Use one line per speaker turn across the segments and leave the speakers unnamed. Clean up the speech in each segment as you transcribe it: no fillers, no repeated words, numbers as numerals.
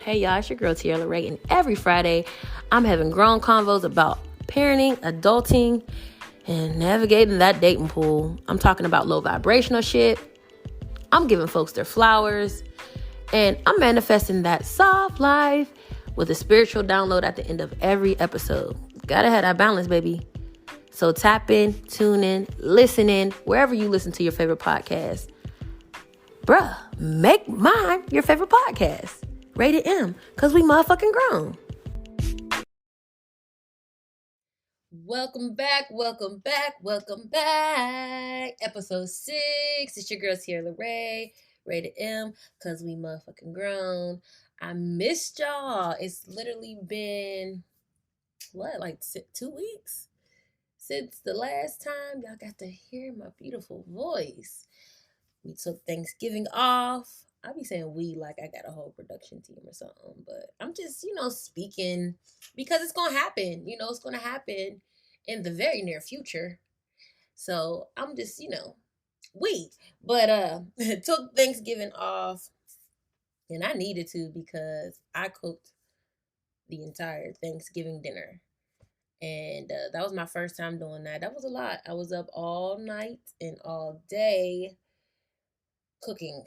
Hey y'all, it's your girl Tierra Laray, and every Friday I'm having grown convos about parenting, adulting, and navigating that dating pool. I'm talking about low vibrational shit. I'm giving folks their flowers, and I'm manifesting that soft life with a spiritual download at the end of every episode. Gotta have that balance, baby. So tap in, tune in, listen in, wherever you listen to your favorite podcast. Bruh, make mine your favorite podcast. Rated M, because we motherfucking grown. Welcome back. Episode 6. It's your girl Tierra Laray. Rated M, because we motherfucking grown. I missed y'all. It's literally been, 2 weeks? Since the last time y'all got to hear my beautiful voice. We took Thanksgiving off. I be saying we like I got a whole production team or something, but I'm just, speaking because it's going to happen. It's going to happen in the very near future. So I'm just, but took Thanksgiving off, and I needed to because I cooked the entire Thanksgiving dinner. And that was my first time doing that. That was a lot. I was up all night and all day cooking.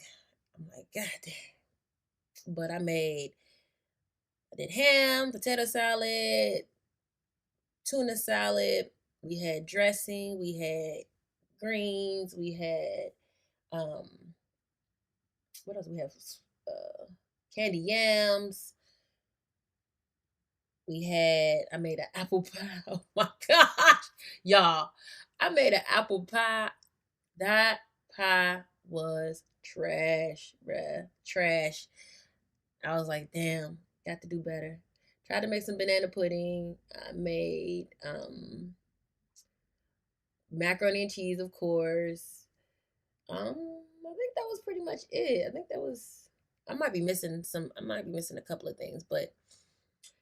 I'm like, God damn. But I did ham, potato salad, tuna salad. We had dressing. We had greens. We had, what else we have? Candy yams. I made an apple pie. Oh my gosh. Y'all, I made an apple pie. That pie was trash, bruh. Trash. I was like, damn, got to do better. Tried to make some banana pudding. I made macaroni and cheese, of course. I think that was pretty much it. I might be missing a couple of things, but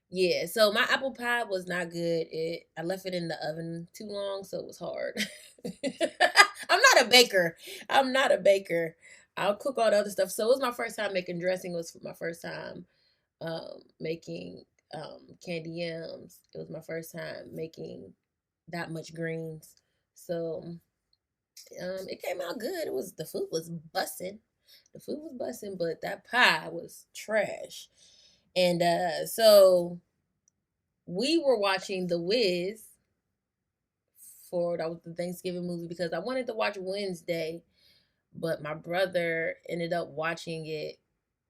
yeah. So my apple pie was not good. I left it in the oven too long, so it was hard. I'm not a baker. I'll cook all the other stuff. So it was my first time making dressing. It was my first time making candy yams. It was my first time making that much greens. So it came out good. The food was bussin'. But that pie was trash. And so we were watching The Wiz that was the Thanksgiving movie because I wanted to watch Wednesday, but my brother ended up watching it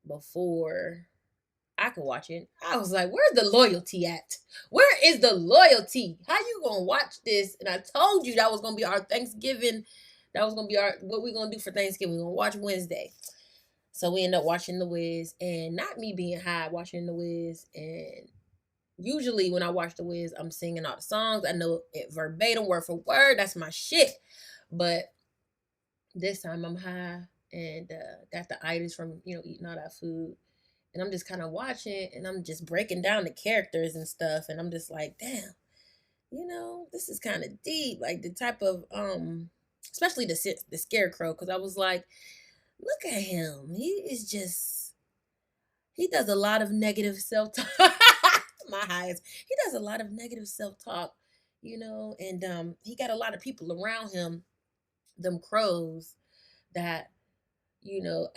before I could watch it. I was like, where's the loyalty at? Where is the loyalty? How you gonna watch this? And I told you that was gonna be our Thanksgiving. That was gonna be what we gonna do for Thanksgiving. We're gonna watch Wednesday. So we end up watching The Wiz, and not me being high, watching The Wiz. And usually when I watch The Wiz, I'm singing all the songs. I know it verbatim, word for word. That's my shit. But this time I'm high and got the itis from, eating all that food. And I'm just kind of watching, and I'm just breaking down the characters and stuff. And I'm just like, damn, this is kind of deep. Like the type of, especially the scarecrow. Because I was like, look at him. He does a lot of negative self-talk. My highest. He does a lot of negative self-talk, and he got a lot of people around him, them crows, that,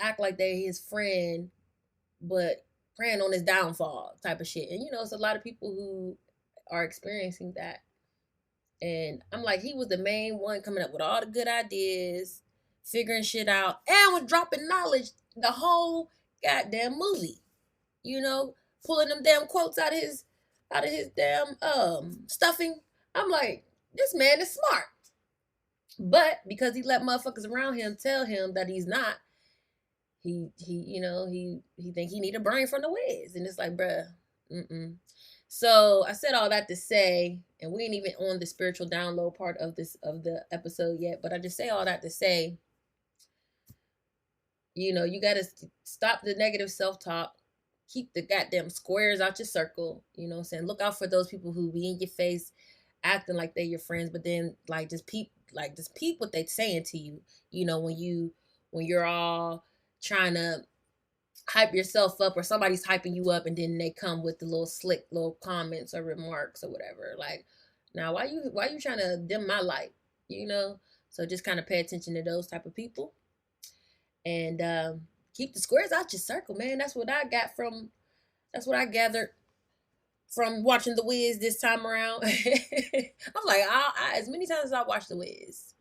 act like they're his friend, but preying on his downfall type of shit. And, it's a lot of people who are experiencing that. And I'm like, he was the main one coming up with all the good ideas, figuring shit out, and was dropping knowledge the whole goddamn movie. Pulling them damn quotes out of his damn stuffing. I'm like, this man is smart. But because he let motherfuckers around him tell him that he's not, he think he need a brain from The Wiz. And it's like, bruh, So I said all that to say, and we ain't even on the spiritual download part of the episode yet, but I just say all that to say, you gotta stop the negative self-talk. Keep the goddamn squares out your circle. Saying? Look out for those people who be in your face acting like they're your friends, but then just peep what they saying to you. When you're all trying to hype yourself up, or somebody's hyping you up, and then they come with the little slick little comments or remarks or whatever. Like, now why you trying to dim my light? You know? So just kind of pay attention to those type of people, and keep the squares out your circle, man. That's what I gathered from watching The Wiz this time around. I'm like, as many times as I watched The Wiz,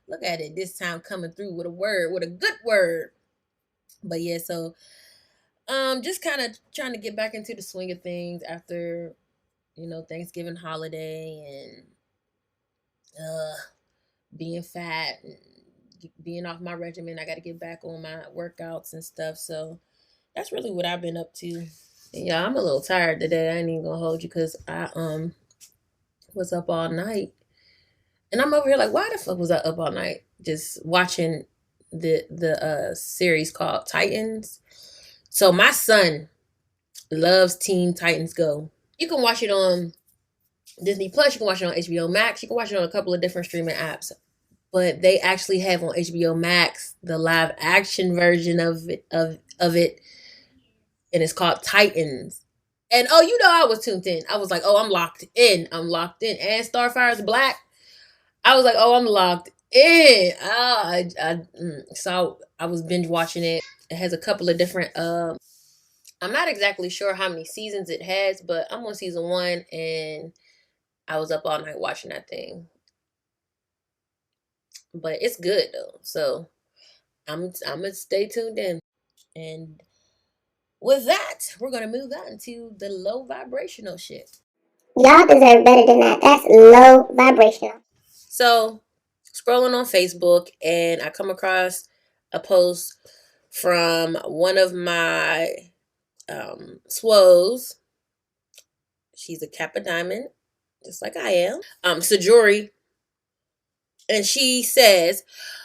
look at it this time coming through with a word, with a good word. But yeah, so just kind of trying to get back into the swing of things after Thanksgiving holiday, and being fat and being off my regimen. I got to get back on my workouts and stuff. So that's really what I've been up to. And yeah, I'm a little tired today. I ain't even gonna hold you because I was up all night, and I'm over here like, why the fuck was I up all night just watching the series called Titans? So my son loves Teen Titans Go. You can watch it on Disney Plus. You can watch it on HBO Max. You can watch it on a couple of different streaming apps. But they actually have on HBO Max the live action version of it, and it's called Titans. And I was tuned in. I was like, oh, I'm locked in. I'm locked in. And Starfire's black. I was like, oh, I'm locked in. So I was binge watching it. It has a couple of different. I'm not exactly sure how many seasons it has, but I'm on season 1, and I was up all night watching that thing. But it's good though, so I'm gonna stay tuned in. And with that, we're gonna move on to the low vibrational shit.
Y'all deserve better than that. That's low vibrational.
So, scrolling on Facebook, and I come across a post from one of my swos. She's a Kappa Diamond, just like I am. Sajuri, and she says,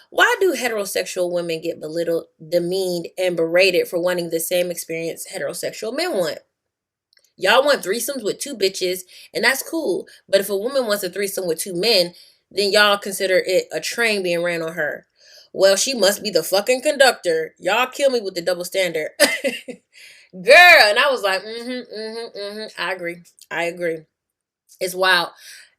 why do heterosexual women get belittled, demeaned, and berated for wanting the same experience heterosexual men want? Y'all want threesomes with 2 bitches, and that's cool. But if a woman wants a threesome with 2 men, then y'all consider it a train being ran on her. Well, she must be the fucking conductor. Y'all kill me with the double standard. Girl, and I was like, I agree. I agree. It's wild.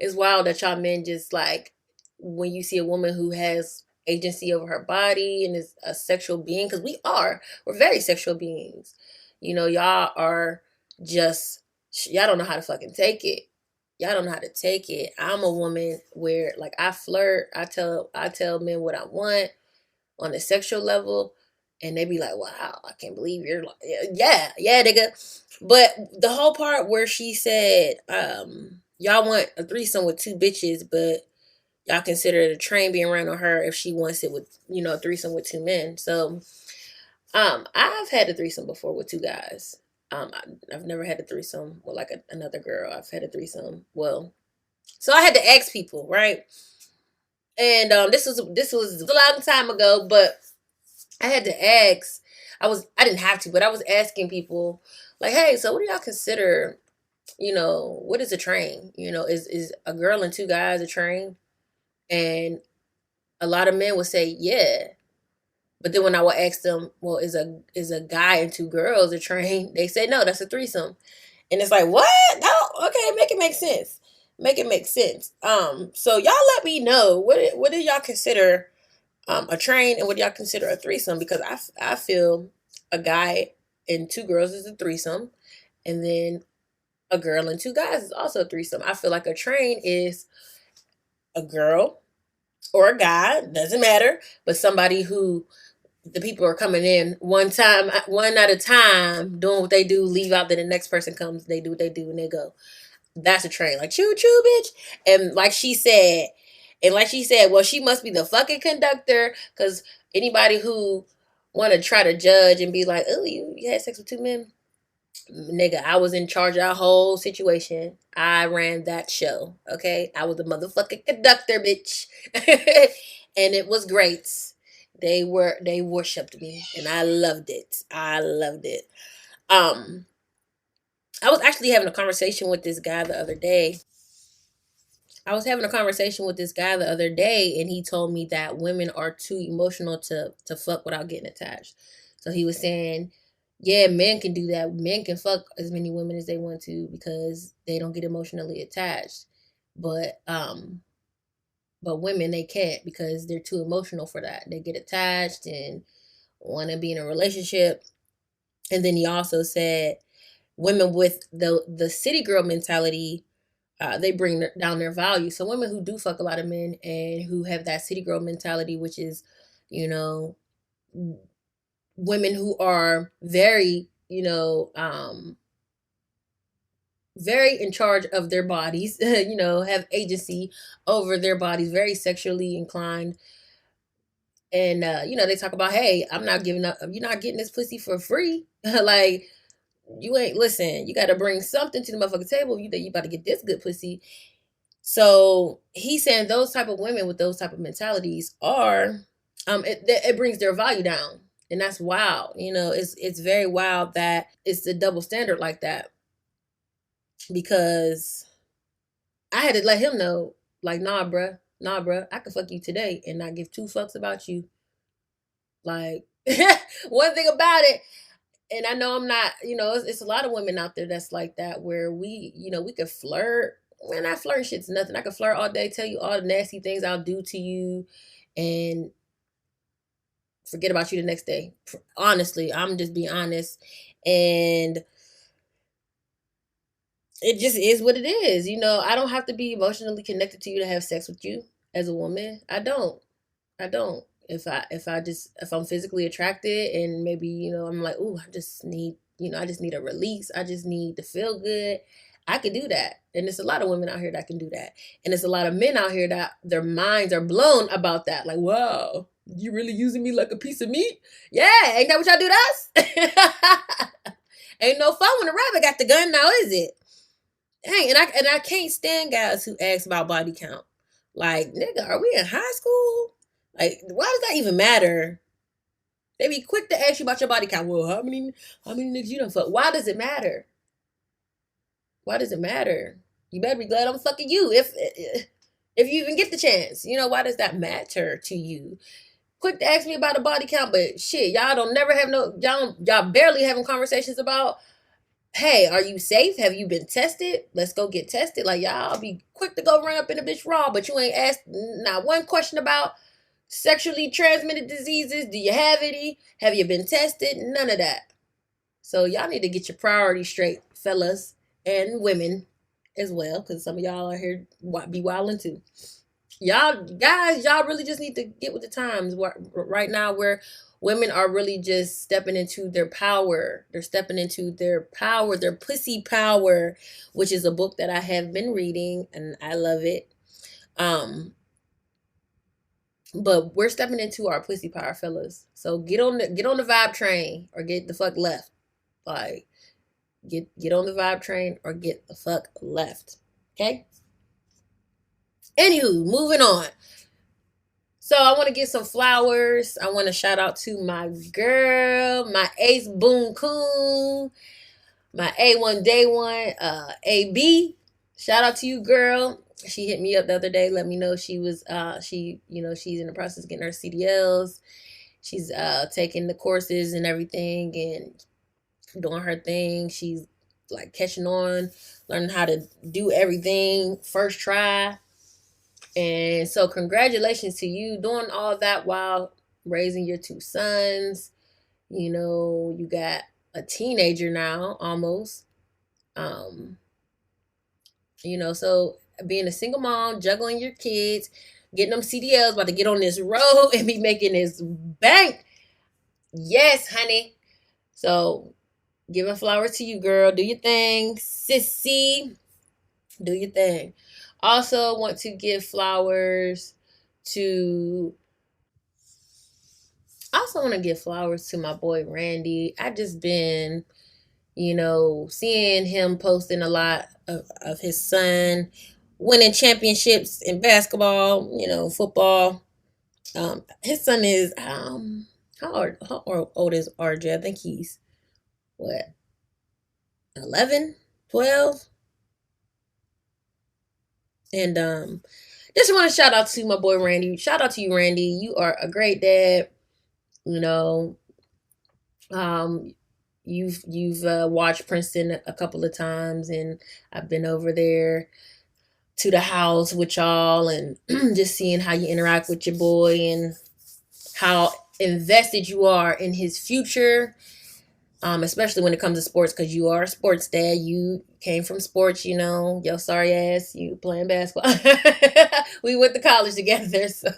It's wild that y'all men just like, when you see a woman who has agency over her body and is a sexual being, because we're very sexual beings. Y'all are just, y'all don't know how to fucking take it. Y'all don't know how to take it. I'm a woman where, like, I flirt. I tell men what I want on a sexual level, and they be like, wow, I can't believe you're like, yeah, nigga. But the whole part where she said, y'all want a threesome with 2 bitches, but y'all consider it a train being run on her if she wants it with, a threesome with 2 men. So, I've had a threesome before with 2 guys. I've never had a threesome with like another girl. I've had a threesome. Well, so I had to ask people, right? And this was a long time ago, but I had to ask. I didn't have to, but I was asking people, like, hey, so what do y'all consider? What is a train? Is a girl and 2 guys a train? And a lot of men would say, yeah. But then when I would ask them, well, is a guy and 2 girls a train? They say no, that's a threesome. And it's like, what? No, okay, make it make sense. Make it make sense. So y'all let me know, what do y'all consider a train, and what do y'all consider a threesome? Because I feel a guy and 2 girls is a threesome, and then a girl and 2 guys is also a threesome. I feel like a train is a girl or a guy, doesn't matter, but somebody who the people are coming in one at a time, doing what they do, leave out, then the next person comes, they do what they do, and they go. That's a train. Like, choo choo, bitch. And like she said, well, she must be the fucking conductor, because anybody who want to try to judge and be like, oh, you had sex with 2 men? Nigga, I was in charge of that whole situation. I ran that show, okay? I was the motherfucking conductor, bitch. And it was great. They worshipped me, and I loved it. I loved it. I was actually having a conversation with this guy the other day. And he told me that women are too emotional to fuck without getting attached. So he was saying, Yeah, men can do that. Men can fuck as many women as they want to because they don't get emotionally attached. But um but women, they can't because they're too emotional for that. They get attached and want to be in a relationship. And then he also said women with the city girl mentality, they bring down their value. So women who do fuck a lot of men and who have that city girl mentality, which is, you know, women who are very, very in charge of their bodies, have agency over their bodies, very sexually inclined. And they talk about, hey, I'm not giving up, you're not getting this pussy for free. Like, you ain't, listen, you got to bring something to the motherfucking table. You think you about to get this good pussy. So he's saying those type of women with those type of mentalities are, it brings their value down. And that's wild. It's very wild that it's a double standard like that, because I had to let him know, like, nah, bruh, I could fuck you today and not give two fucks about you. Like, one thing about it, and I know I'm not, it's a lot of women out there that's like that, where we could flirt. Man, that flirt shit's nothing. I could flirt all day, tell you all the nasty things I'll do to you, and forget about you the next day. Honestly, I'm just being honest. And it just is what it is. I don't have to be emotionally connected to you to have sex with you as a woman. I don't. I don't. If I'm physically attracted, and maybe, I'm like, ooh, I just need a release. I just need to feel good. I could do that. And there's a lot of women out here that can do that. And there's a lot of men out here that their minds are blown about that. Like, wow, you really using me like a piece of meat? Yeah, ain't that what y'all do to us? Ain't no fun when the rabbit got the gun now, is it? Dang, and I can't stand guys who ask about body count. Like, nigga, are we in high school? Like, why does that even matter? They be quick to ask you about your body count. Well, how many niggas you done fuck? Why does it matter? Why does it matter? You better be glad I'm fucking you if you even get the chance. Why does that matter to you? Quick to ask me about a body count, but shit, y'all barely having conversations about, hey, are you safe? Have you been tested? Let's go get tested. Like, y'all be quick to go run up in a bitch raw, but you ain't asked not one question about sexually transmitted diseases. Do you have any? Have you been tested? None of that. So y'all need to get your priorities straight, fellas and women as well, because some of y'all are here be wilding too. Y'all guys, y'all really just need to get with the times right now, where women are really just stepping into their power. They're stepping into their power, their pussy power, which is a book that I have been reading and I love it. But we're stepping into our pussy power, fellas. So get on the vibe train or get the fuck left. Like, get on the vibe train or get the fuck left. Okay? Anywho, moving on. So I want to give some flowers. I want to shout out to my girl, my ace boon coon, my A1 day one, AB. Shout out to you, girl. She hit me up the other day, let me know she's in the process of getting her CDLs. She's taking the courses and everything and doing her thing. She's like catching on, learning how to do everything first try. And so congratulations to you doing all that while raising your two sons. You got a teenager now almost. Um, so being a single mom, juggling your kids, getting them CDLs, about to get on this road and be making this bank. Yes, honey. So giving flowers to you, girl. Do your thing, sissy. Do your thing. Also want to give flowers to I also want to give flowers to my boy Randy. I just been, seeing him posting a lot of his son winning championships in basketball, football. His son is how old is RJ? I think he's what, 11, 12. And just want to shout out to my boy Randy. Shout out to you, Randy. You are a great dad. You know, um, you've watched Princeton a couple of times, and I've been over there to the house with y'all, and just seeing how you interact with your boy and how invested you are in his future, especially when it comes to sports, because you are a sports dad. You came from sports, yo sorry ass, you playing basketball. We went to college together, so.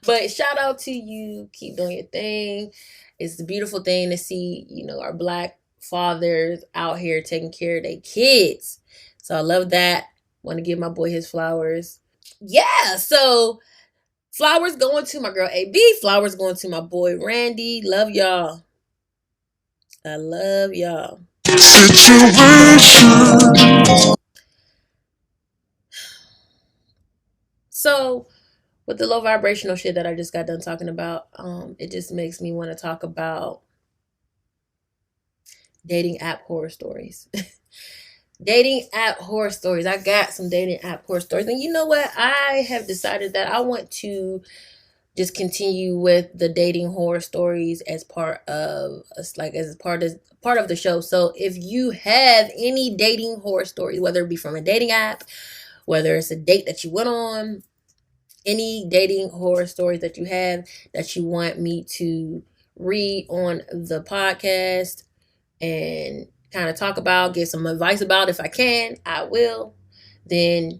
But shout out to you. Keep doing your thing. It's a beautiful thing to see, our Black fathers out here taking care of their kids. So I love that. Want to give my boy his flowers. Yeah, so flowers going to my girl AB. Flowers going to my boy Randy. Love y'all. I love y'all. Situation. So, with the low vibrational shit that I just got done talking about, it just makes me want to talk about dating app horror stories. Dating app horror stories. I got some dating app horror stories. And you know what? I have decided that I want to just continue with the dating horror stories as part of part of the show. So if you have any dating horror stories, whether it be from a dating app, whether it's a date that you went on, any dating horror stories that you have that you want me to read on the podcast and kind of talk about, get some advice about, if I can, I will. Then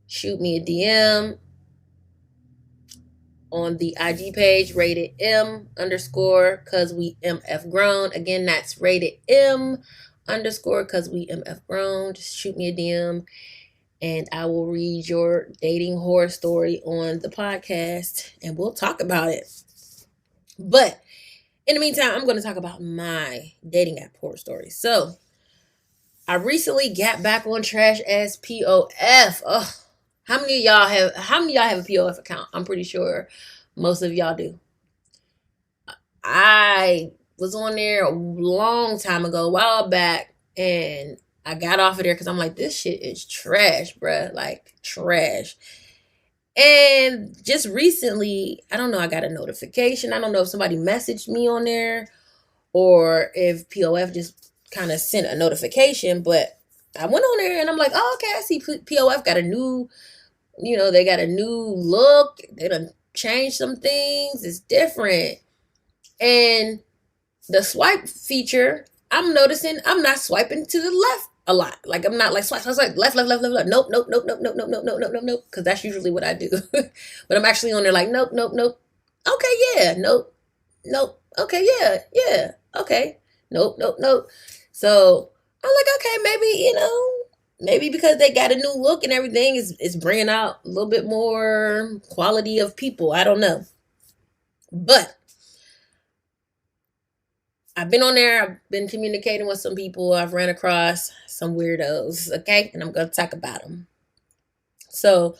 shoot me a DM on the IG page, rated M underscore cause we MF grown. Again, that's rated M underscore cause we MF grown. Just shoot me a DM and I will read your dating horror story on the podcast and we'll talk about it. But in the meantime, I'm going to talk about my dating app horror story. So I recently got back on trash as POF. Oh, how many of y'all have a POF account? I'm pretty sure most of y'all do. I was on there a long time ago, a while back, and I got off of there because I'm like, this shit is trash, bruh. Like, trash. And just recently, I don't know, I got a notification. I don't know if somebody messaged me on there or if POF just kind of sent a notification, but I went on there and I'm like, oh, okay, I see POF got a new, they got a new look. They done changed some things. It's different. And the swipe feature, I'm noticing I'm not swiping to the left a lot. Like I'm not like swipe, left. Nope. Because that's usually what I do. But I'm actually on there like, nope. Okay, yeah, nope. Okay, yeah. Okay. Nope. So I'm like, okay, maybe because they got a new look and everything is bringing out a little bit more quality of people. I don't know. But I've been on there. I've been communicating with some people. I've ran across some weirdos, okay? And I'm going to talk about them. So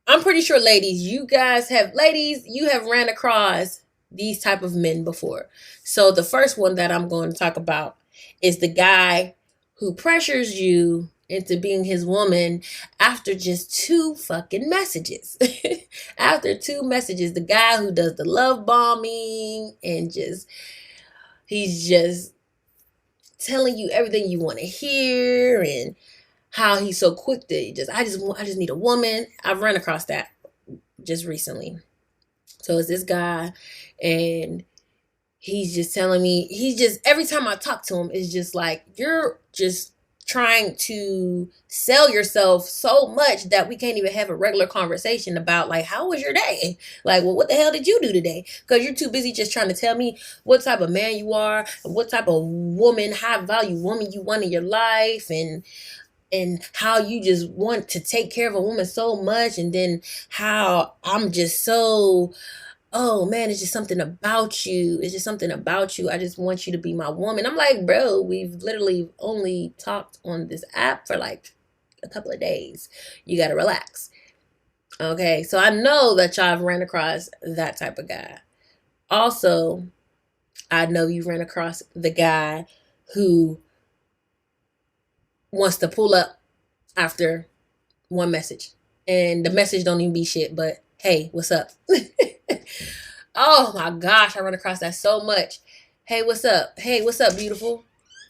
I'm pretty sure, ladies, you have ran across these type of men before. So the first one that I'm going to talk about is the guy who pressures you into being his woman after just 2 fucking messages. After 2 messages, the guy who does the love bombing and he's just telling you everything you want to hear and how he's so quick to I just need a woman. I've run across that just recently. So it's this guy and he's just telling me, every time I talk to him, it's just like, you're just trying to sell yourself so much that we can't even have a regular conversation about like, how was your day? Like, well, what the hell did you do today? Because you're too busy just trying to tell me what type of man you are and what type of woman, high value woman you want in your life, and how you just want to take care of a woman so much, and then how I'm just so, oh man, it's just something about you. It's just something about you. I just want you to be my woman. I'm like, bro, we've literally only talked on this app for like a couple of days. You got to relax. Okay, so I know that y'all have ran across that type of guy. Also, I know you ran across the guy who wants to pull up after one message. And the message don't even be shit, but hey, what's up? Oh my gosh, I run across that so much. Hey, what's up? Hey, what's up, beautiful?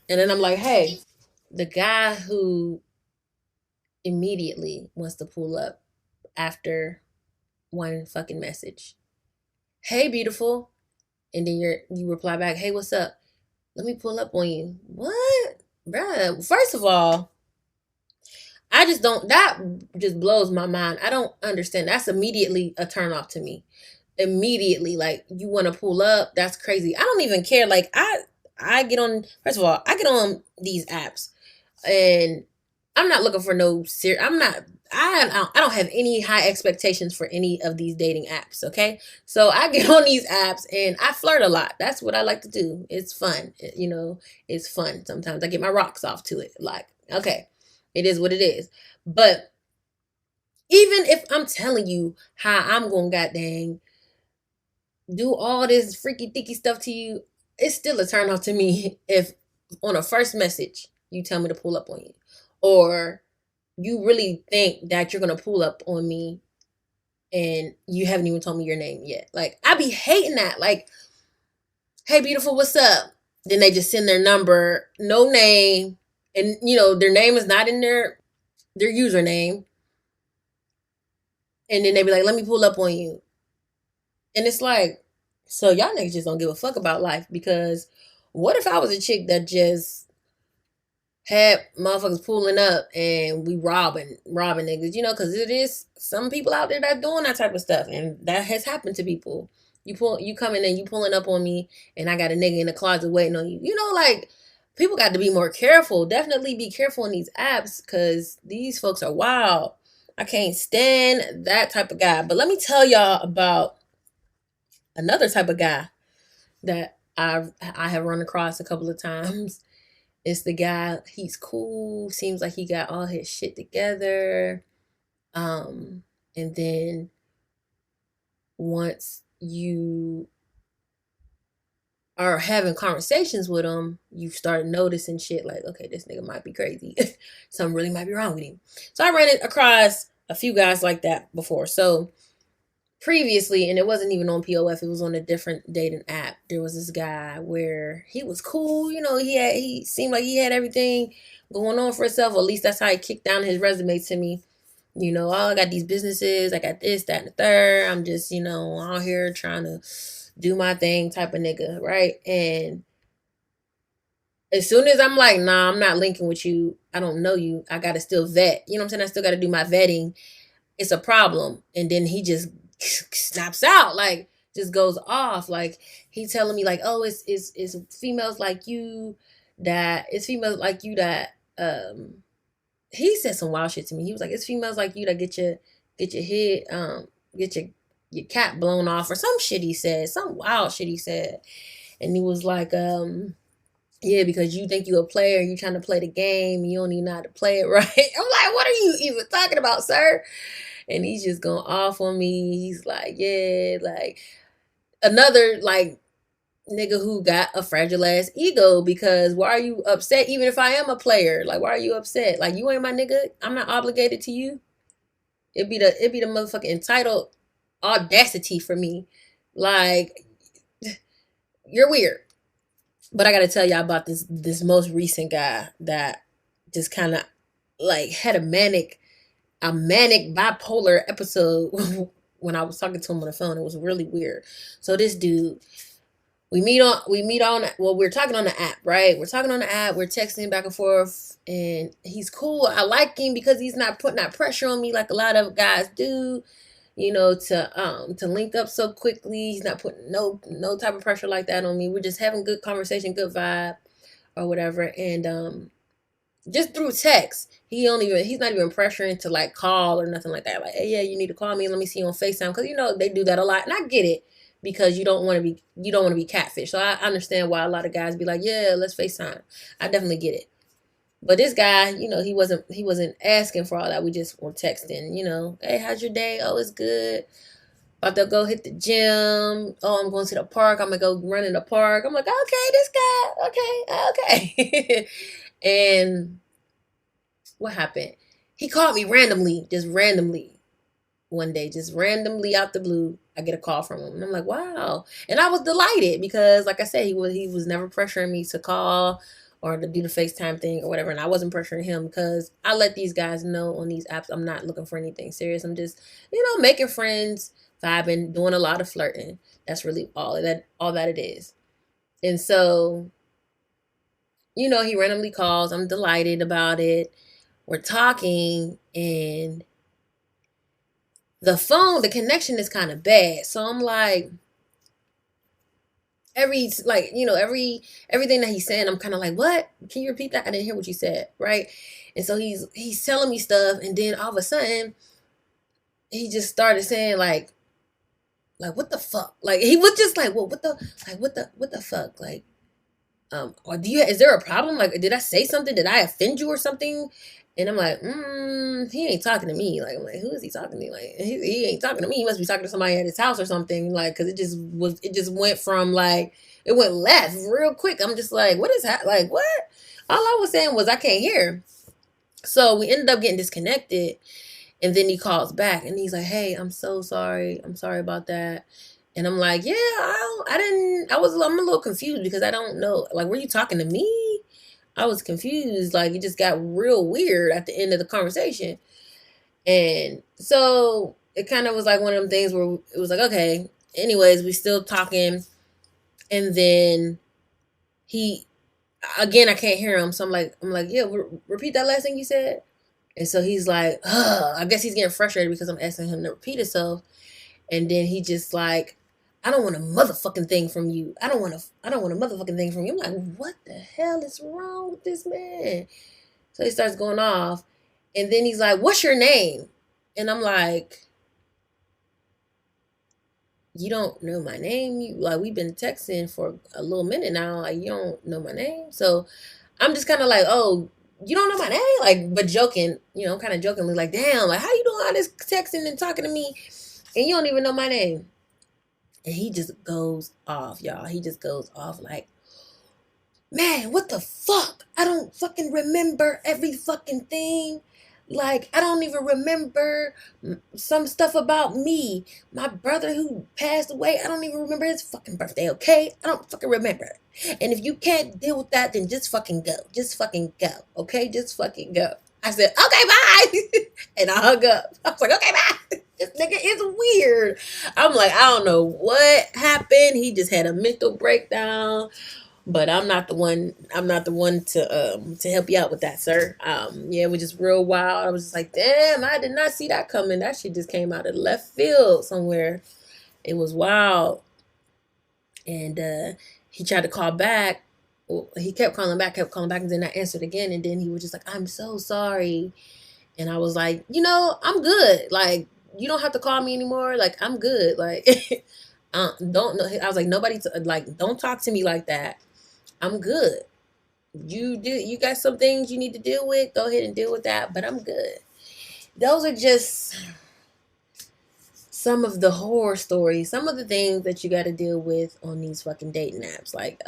And then I'm like, hey, the guy who immediately wants to pull up after one fucking message. Hey, beautiful. And then you reply back, hey, what's up? Let me pull up on you. What? Bruh. First of all, I just don't, that just blows my mind. I don't understand. That's immediately a turn off to me. Immediately, like, you want to pull up. That's crazy. I don't even care. Like, I get on, first of all, I get on these apps and I'm not looking for no serious. I'm not. I don't have any high expectations for any of these dating apps. Okay, so I get on these apps and I flirt a lot. That's what I like to do. It's fun. It's fun. Sometimes I get my rocks off to it. Like, okay, it is what it is. But even if I'm telling you how I'm gonna goddamn do all this freaky dicky stuff to you, it's still a turn off to me if on a first message you tell me to pull up on you, or you really think that you're gonna pull up on me and you haven't even told me your name yet. Like, I be hating that. Like, hey, beautiful, what's up? Then they just send their number, no name, and their name is not in their username, and then they be like, let me pull up on you. And it's like, so y'all niggas just don't give a fuck about life, because what if I was a chick that just had motherfuckers pulling up and we robbing niggas, because it is some people out there that doing that type of stuff, and that has happened to people. You coming in, you pulling up on me, and I got a nigga in the closet waiting on you. Like, people got to be more careful. Definitely be careful in these apps, because these folks are wild. I can't stand that type of guy. But let me tell y'all about another type of guy that I have run across a couple of times. It's the guy, he's cool, seems like he got all his shit together. And then once you are having conversations with him, you start noticing shit like, okay, this nigga might be crazy. Something really might be wrong with him. So I ran it across a few guys like that before. So previously, and it wasn't even on POF, it was on a different dating app. There was this guy where he was cool, he seemed like he had everything going on for himself. Or at least that's how he kicked down his resume to me. Oh, I got these businesses, I got this, that, and the third. I'm just, out here trying to do my thing type of nigga, right? And as soon as I'm like, nah, I'm not linking with you, I don't know you, I gotta still vet. You know what I'm saying? I still gotta do my vetting. It's a problem. And then he just snaps out, like, just goes off. Like, he telling me like, oh, it's females like you that he said some wild shit to me. He was like, it's females like you that get your head get your cap blown off, or some shit he said, some wild shit he said. And he was like, yeah, because you think you a player, you trying to play the game, you don't even know how to play it right. I'm like, what are you even talking about, sir? And he's just going off on me. He's like, yeah, like, another like nigga who got a fragile ass ego, because why are you upset? Even if I am a player, like, why are you upset? Like, you ain't my nigga. I'm not obligated to you. It'd be the motherfucking entitled audacity for me. Like, you're weird. But I gotta tell y'all about this most recent guy that just kind of like had a manic bipolar episode when I was talking to him on the phone. It was really weird. So this dude, we're talking on the app, right? We're talking on the app, we're texting back and forth, and he's cool. I like him because he's not putting that pressure on me like a lot of guys do, to link up so quickly. He's not putting no type of pressure like that on me. We're just having good conversation, good vibe or whatever. And just through text, he's not even pressuring to like call or nothing like that. Like, hey, yeah, you need to call me, let me see you on FaceTime, because they do that a lot. And I get it, because you don't want to be catfish. So I understand why a lot of guys be like, yeah, let's FaceTime. I definitely get it. But this guy, he wasn't asking for all that. We just were texting, hey, how's your day? Oh, it's good. About to go hit the gym. Oh, I'm going to the park. I'm gonna go run in the park. I'm like, okay, this guy, okay. And what happened? He called me randomly, just randomly. one day, just randomly out the blue, I get a call from him, and I'm like, wow. And I was delighted because, like I said, he was never pressuring me to call or to do the FaceTime thing or whatever, and I wasn't pressuring him because I let these guys know on these apps I'm not looking for anything serious. I'm just, making friends, vibing, doing a lot of flirting. That's really all that it is. And so, he randomly calls. I'm delighted about it. We're talking, and the connection is kind of bad. So I'm like, everything that he's saying, I'm kind of like, what? Can you repeat that? I didn't hear what you said, right? And so he's telling me stuff, and then all of a sudden, he just started saying like what the fuck? Like he was just like, well, what the fuck? Like, or is there a problem? Like, did I say something? Did I offend you or something? And I'm like, he ain't talking to me. Like, I'm like, who is he talking to? Like, he ain't talking to me. He must be talking to somebody at his house or something. Like, cause it just went from like, it went left real quick. I'm just like, what is that? Like, what? All I was saying was I can't hear. So we ended up getting disconnected. And then he calls back and he's like, hey, I'm so sorry. I'm sorry about that. And I'm like, yeah, I'm a little confused because I don't know. Like, were you talking to me? I was confused. Like, it just got real weird at the end of the conversation. And so it kind of was like one of them things where it was like, okay, anyways, we still talking. And then again, I can't hear him. So I'm like, yeah, repeat that last thing you said. And so he's like, I guess he's getting frustrated because I'm asking him to repeat himself. And then he just like, I don't want a motherfucking thing from you. I don't want a motherfucking thing from you. I'm like, what the hell is wrong with this man? So he starts going off. And then he's like, what's your name? And I'm like, you don't know my name? We've been texting for a little minute now. Like, you don't know my name? So I'm just kind of like, oh, you don't know my name? Like, but joking, kind of jokingly, like, damn, like, how you doing all this texting and talking to me and you don't even know my name? And he just goes off, y'all. He just goes off like, man, what the fuck? I don't fucking remember every fucking thing. Like, I don't even remember some stuff about me. My brother who passed away, I don't even remember his fucking birthday, okay? I don't fucking remember. And if you can't deal with that, then just fucking go. Just fucking go, okay? Just fucking go. I said, okay, bye. And I hung up. I was like, okay, bye. This nigga is weird. I'm like, I don't know what happened. He just had a mental breakdown. But I'm not the one. I'm not the one to help you out with that, sir. Yeah, it was just real wild. I was just like, damn, I did not see that coming. That shit just came out of left field somewhere. It was wild. And he tried to call back. Well, he kept calling back, and then I answered again. And then he was just like, I'm so sorry. And I was like, I'm good. Like, you don't have to call me anymore. Like, I'm good. Like, don't know. I was like, don't talk to me like that. I'm good. You got some things you need to deal with. Go ahead and deal with that, but I'm good. Those are just some of the horror stories, some of the things that you got to deal with on these fucking dating apps. Like,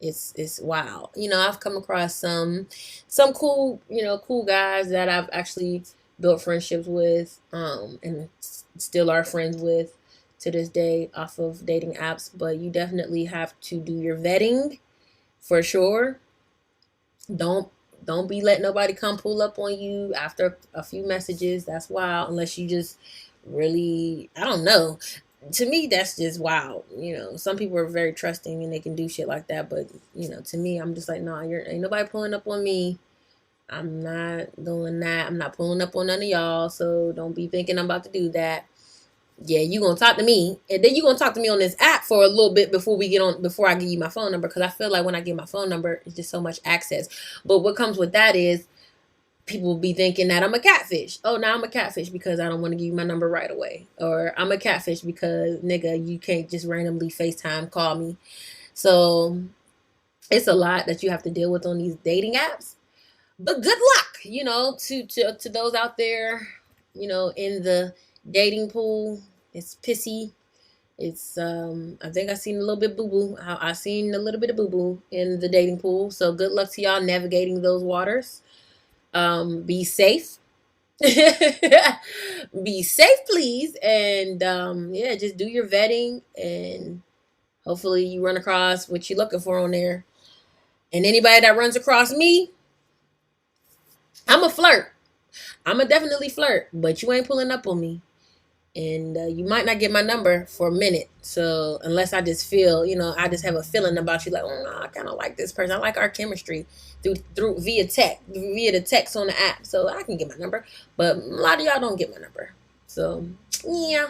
it's wild. I've come across some cool, cool guys that I've actually built friendships with, and still are friends with to this day off of dating apps. But you definitely have to do your vetting for sure. Don't be letting nobody come pull up on you after a few messages. That's wild. Unless you just really, I don't know. To me, that's just wild. Some people are very trusting and they can do shit like that. But to me, I'm just like, nah, ain't nobody pulling up on me. I'm not doing that. I'm not pulling up on none of y'all. So don't be thinking I'm about to do that. Yeah, you gonna talk to me, and then you gonna talk to me on this app for a little bit before I give you my phone number, because I feel like when I give my phone number, it's just so much access. But what comes with that is people will be thinking that I'm a catfish. Oh, now I'm a catfish because I don't want to give you my number right away, or I'm a catfish because nigga, you can't just randomly FaceTime call me. So it's a lot that you have to deal with on these dating apps. But good luck, to those out there, in the dating pool. It's pissy. It's I think I seen a little bit boo boo. I seen a little bit of boo boo in the dating pool. So good luck to y'all navigating those waters. Be safe. Be safe, please, and yeah, just do your vetting, and hopefully you run across what you're looking for on there. And anybody that runs across me, I'm a flirt. I'm a definitely flirt, but you ain't pulling up on me. And you might not get my number for a minute. So unless I just feel, I just have a feeling about you, like, oh, no, I kind of like this person. I like our chemistry through via the text on the app. So I can get my number, but a lot of y'all don't get my number. So yeah,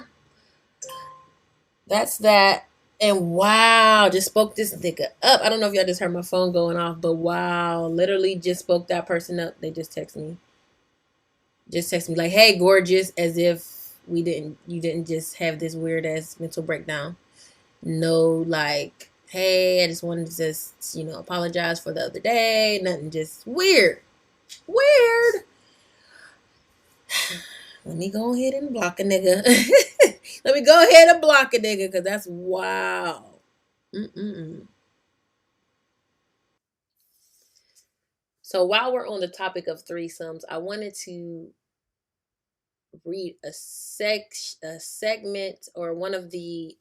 that's that. And wow, just spoke this nigga up. I don't know if y'all just heard my phone going off, but wow, literally just spoke that person up. They just text me. Just text me like, "Hey, gorgeous," as if you didn't just have this weird ass mental breakdown. No, like, "Hey, I just wanted to just, apologize for the other day." Nothing, just weird. Weird. Let me go ahead and block a nigga. Let me go ahead and block a nigga, because that's wow. Mm-mm. So while we're on the topic of threesomes, I wanted to read a segment or one of the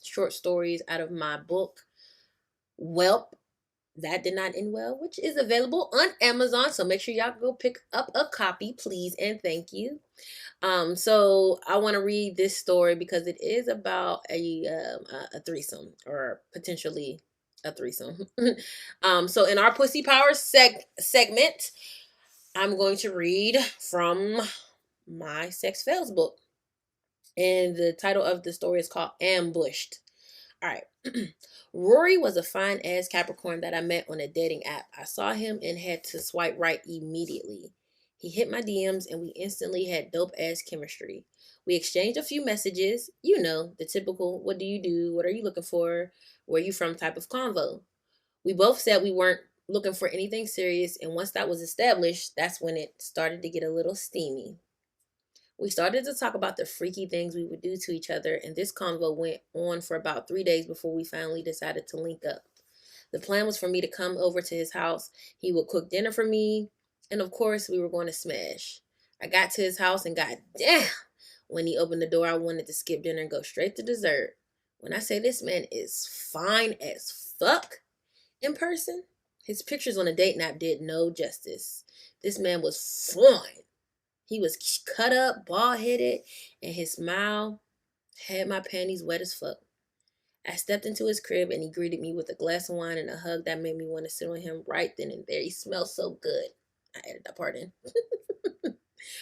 short stories out of my book, Welp. That did not end well, which is available on Amazon. So make sure y'all go pick up a copy, please, and thank you. So I want to read this story because it is about a threesome, or potentially a threesome. So in our Pussy Power segment, I'm going to read from my Sex Fails book. And the title of the story is called Ambushed. All right. Rory was a fine ass Capricorn that I met on a dating app. I saw him and had to swipe right immediately. He hit my DMs and we instantly had dope ass chemistry. We exchanged a few messages, the typical "what do you do? What are you looking for? Where you from?" type of convo. We both said we weren't looking for anything serious, and once that was established, that's when it started to get a little steamy. We started to talk about the freaky things we would do to each other, and this convo went on for about 3 days before we finally decided to link up. The plan was for me to come over to his house. He would cook dinner for me, and of course, we were going to smash. I got to his house, and god damn, when he opened the door, I wanted to skip dinner and go straight to dessert. When I say this man is fine as fuck in person, his pictures on a date app did no justice. This man was fine. He was cut up, bald headed, and his smile had my panties wet as fuck. I stepped into his crib and he greeted me with a glass of wine and a hug that made me want to sit on him right then and there. He smelled so good. I added that part in.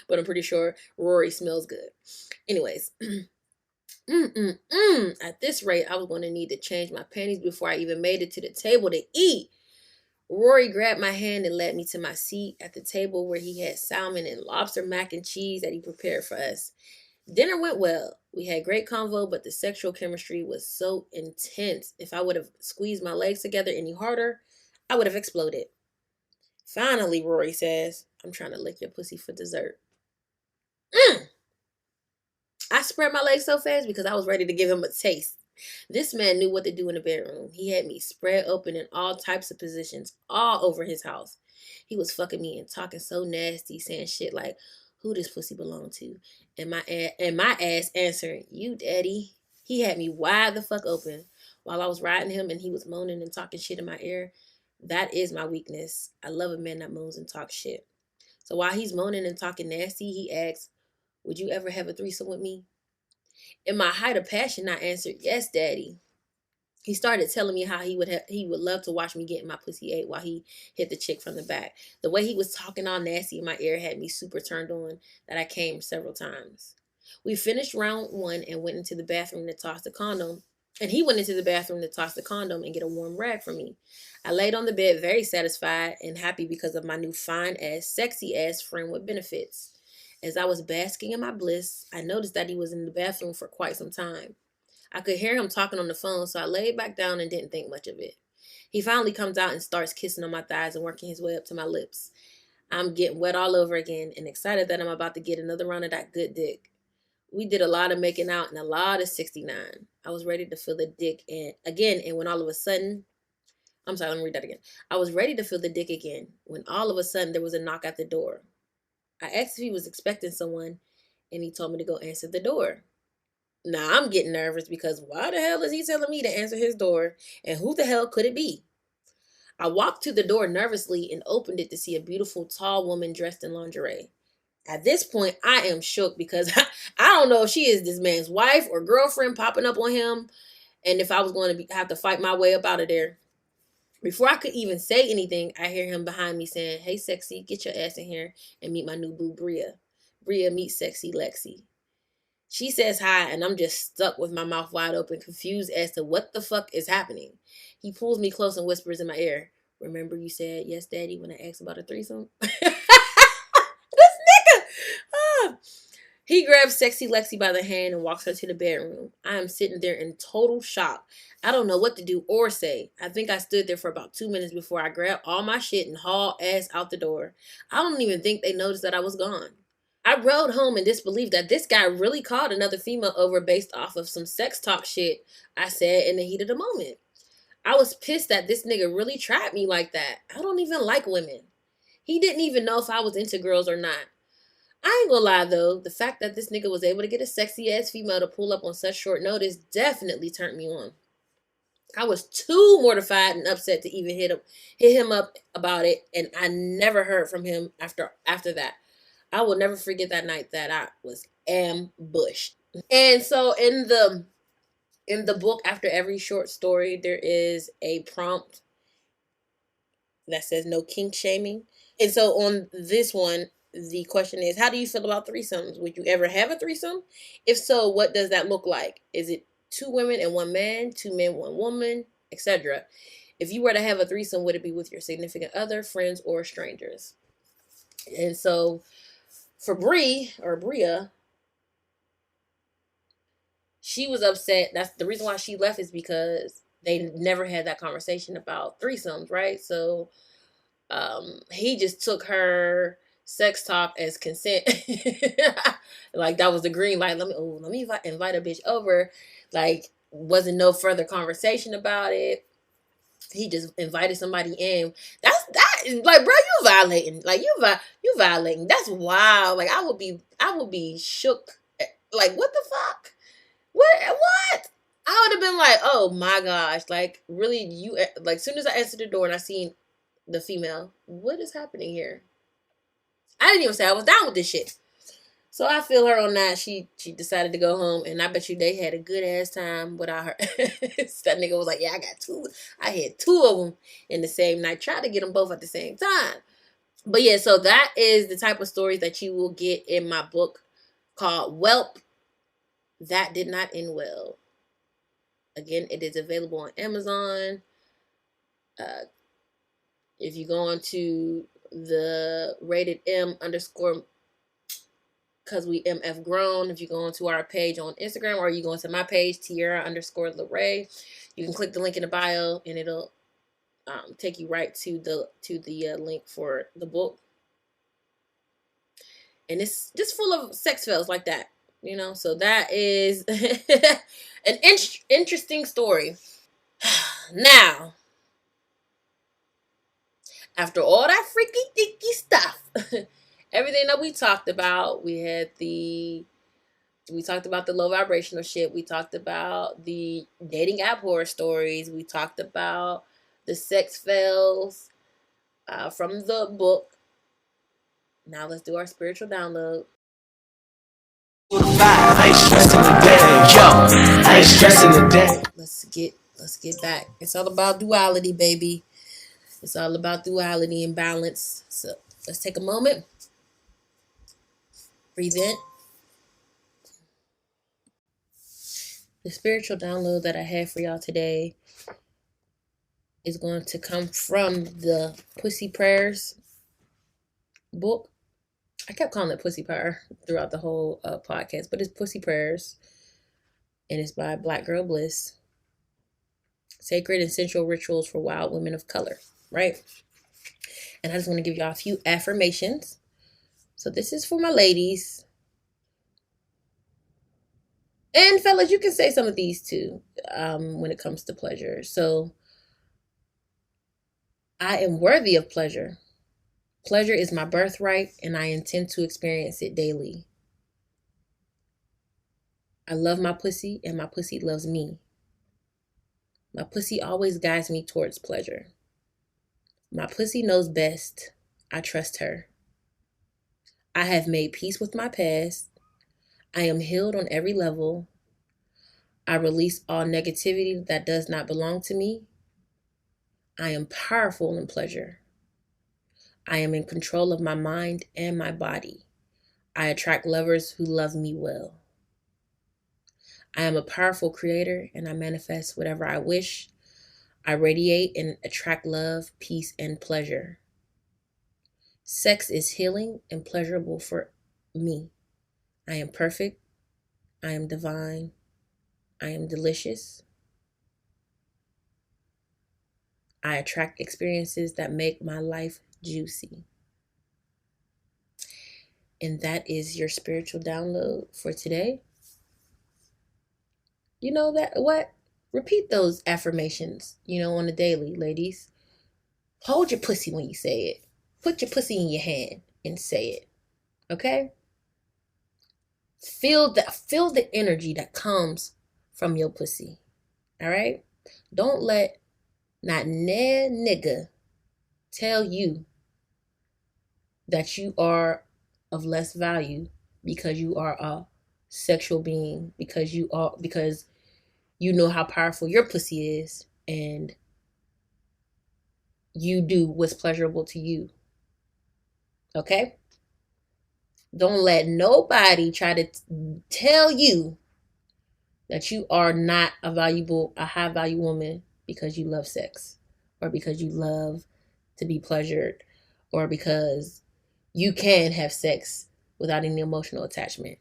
But I'm pretty sure Rory smells good. Anyways, at this rate, I was going to need to change my panties before I even made it to the table to eat. Rory grabbed my hand and led me to my seat at the table where he had salmon and lobster mac and cheese that he prepared for us. Dinner went well. We had great convo, but the sexual chemistry was so intense. If I would have squeezed my legs together any harder, I would have exploded. Finally, Rory says, "I'm trying to lick your pussy for dessert." Mm. I spread my legs so fast because I was ready to give him a taste. This man knew what to do in the bedroom. He had me spread open in all types of positions all over his house. He was fucking me and talking so nasty, saying shit like, "Who this pussy belong to?" And my ass answering, "You, daddy." He had me wide the fuck open while I was riding him, and he was moaning and talking shit in my ear. That is my weakness. I love a man that moans and talks shit. So while he's moaning and talking nasty, he asks, "Would you ever have a threesome with me?" In my height of passion, I answered, "Yes, daddy." He started telling me how he would love to watch me get my pussy ate while he hit the chick from the back. The way he was talking all nasty in my ear had me super turned on that I came several times. We finished round one and went into the bathroom to toss the condom. And he went into the bathroom to toss the condom and get a warm rag for me. I laid on the bed very satisfied and happy because of my new fine ass, sexy ass friend with benefits. As I was basking in my bliss, I noticed that he was in the bathroom for quite some time. I could hear him talking on the phone, so I laid back down and didn't think much of it. He finally comes out and starts kissing on my thighs and working his way up to my lips. I'm getting wet all over again and excited that I'm about to get another round of that good dick. We did a lot of making out and a lot of 69. I was ready to feel the dick and when all of a sudden, I'm sorry, let me read that again. I was ready to feel the dick again when all of a sudden there was a knock at the door. I asked if he was expecting someone, and he told me to go answer the door. Now I'm getting nervous because why the hell is he telling me to answer his door? And who the hell could it be? I walked to the door nervously and opened it to see a beautiful, tall woman dressed in lingerie. At this point, I am shook because I don't know if she is this man's wife or girlfriend popping up on him, and if I was going to have to fight my way up out of there. Before I could even say anything, I hear him behind me saying, "Hey, sexy, get your ass in here and meet my new boo, Bria. Bria, meet sexy Lexi." She says hi, and I'm just stuck with my mouth wide open, confused as to what the fuck is happening. He pulls me close and whispers in my ear, "Remember you said yes, daddy, when I asked about a threesome?" This nigga! Ah. He grabs sexy Lexi by the hand and walks her to the bedroom. I am sitting there in total shock. I don't know what to do or say. I think I stood there for about 2 minutes before I grabbed all my shit and hauled ass out the door. I don't even think they noticed that I was gone. I rode home in disbelief that this guy really called another female over based off of some sex talk shit I said in the heat of the moment. I was pissed that this nigga really tried me like that. I don't even like women. He didn't even know if I was into girls or not. I ain't gonna lie though, the fact that this nigga was able to get a sexy ass female to pull up on such short notice definitely turned me on. I was too mortified and upset to even hit him up about it, and I never heard from him after that. I will never forget that night that I was ambushed. And so in the book, after every short story, there is a prompt that says no kink shaming. And so on this one, the question is, how do you feel about threesomes? Would you ever have a threesome? If so, what does that look like? Is it 2 women and 1 man, 2 men, 1 woman, etc.? If you were to have a threesome, would it be with your significant other, friends, or strangers? And so for Bria, she was upset. That's the reason why she left, is because they never had that conversation about threesomes, right? So he just took her sex talk as consent. Like that was the green light. Let me invite a bitch over. Like wasn't no further conversation about it. He just invited somebody in. That is like, bro, you violating. Like you violating. That's wild. Like I would be shook. Like what the fuck? What? I would have been like, oh my gosh, like really, you like. Soon as I answered the door and I seen the female, what is happening here? I didn't even say I was down with this shit. So I feel her on that. She decided to go home, and I bet you they had a good ass time without her. That nigga was like, "Yeah, I got two. I had 2 of them in the same night. Tried to get them both at the same time." But yeah, so that is the type of stories that you will get in my book called Welp. That did not end well. Again, it is available on Amazon. Uh, if you go into the rated M underscore because we MF grown, if you go onto our page on Instagram, or you go into my page, Tierra underscore Laray, you can click the link in the bio and it'll take you right to the link for the book. And it's just full of sex fails like that, so that is an interesting story. Now, after all that freaky deaky stuff, everything that we talked about, we talked about the low vibrational shit. We talked about the dating app horror stories. We talked about the sex fails from the book. Now let's do our spiritual download. I ain't stressing today, yo. I ain't stressing today. Let's get back. It's all about duality, baby. It's all about duality and balance. So let's take a moment. Breathe in. The spiritual download that I have for y'all today is going to come from the Pussy Prayers book. I kept calling it Pussy Prayer throughout the whole podcast, but it's Pussy Prayers, and it's by Black Girl Bliss. Sacred and Sensual Rituals for Wild Women of Color, right? And I just want to give y'all a few affirmations. So this is for my ladies. And fellas, you can say some of these too when it comes to pleasure. So, I am worthy of pleasure. Pleasure is my birthright, and I intend to experience it daily. I love my pussy, and my pussy loves me. My pussy always guides me towards pleasure. My pussy knows best. I trust her. I have made peace with my past. I am healed on every level. I release all negativity that does not belong to me. I am powerful in pleasure. I am in control of my mind and my body. I attract lovers who love me well. I am a powerful creator, and I manifest whatever I wish. I radiate and attract love, peace, and pleasure. Sex is healing and pleasurable for me. I am perfect. I am divine. I am delicious. I attract experiences that make my life juicy. And that is your spiritual download for today. You know that what? Repeat those affirmations, on a daily, ladies. Hold your pussy when you say it. Put your pussy in your hand and say it. Okay? Feel the energy that comes from your pussy. All right? Don't let not na nigga tell you that you are of less value because you are a sexual being, because you know how powerful your pussy is, and you do what's pleasurable to you. Okay? Don't let nobody try to tell you that you are not a high value woman because you love sex, or because you love to be pleasured, or because you can have sex without any emotional attachment,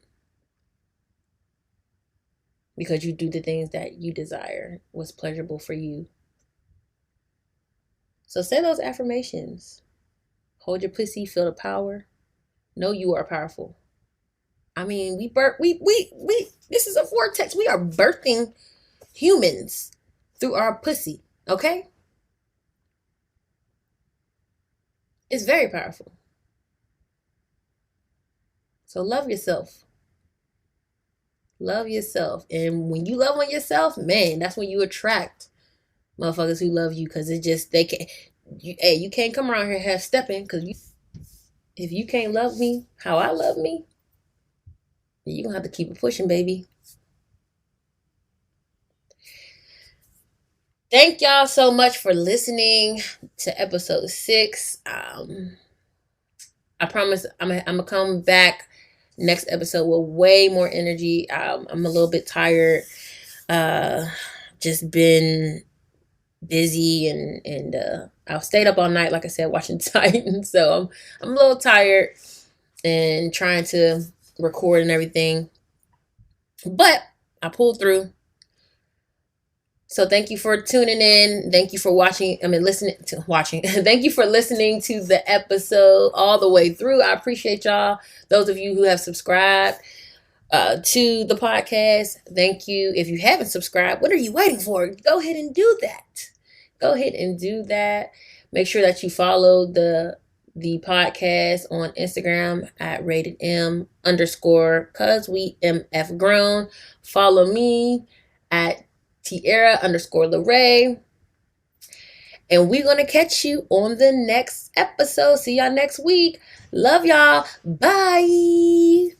because you do the things that you desire, what's pleasurable for you. So say those affirmations. Hold your pussy, feel the power. Know you are powerful. I mean, this is a vortex. We are birthing humans through our pussy, okay? It's very powerful. So love yourself. Love yourself. And when you love on yourself, man, that's when you attract motherfuckers who love you, because you can't come around here half stepping, because if you can't love me how I love me, then you're going to have to keep it pushing, baby. Thank y'all so much for listening to episode 6. I promise I'm gonna come back next episode with way more energy. I'm a little bit tired. Just been busy, and I stayed up all night, like I said, watching Titans. So I'm a little tired and trying to record and everything. But I pulled through. So thank you for tuning in. Thank you for watching. Thank you for listening to the episode all the way through. I appreciate y'all. Those of you who have subscribed to the podcast, thank you. If you haven't subscribed, what are you waiting for? Go ahead and do that. Make sure that you follow the podcast on Instagram at ratedm_ cause we MF grown. Follow me at Tierra _Laray. And we're going to catch you on the next episode. See y'all next week. Love y'all. Bye.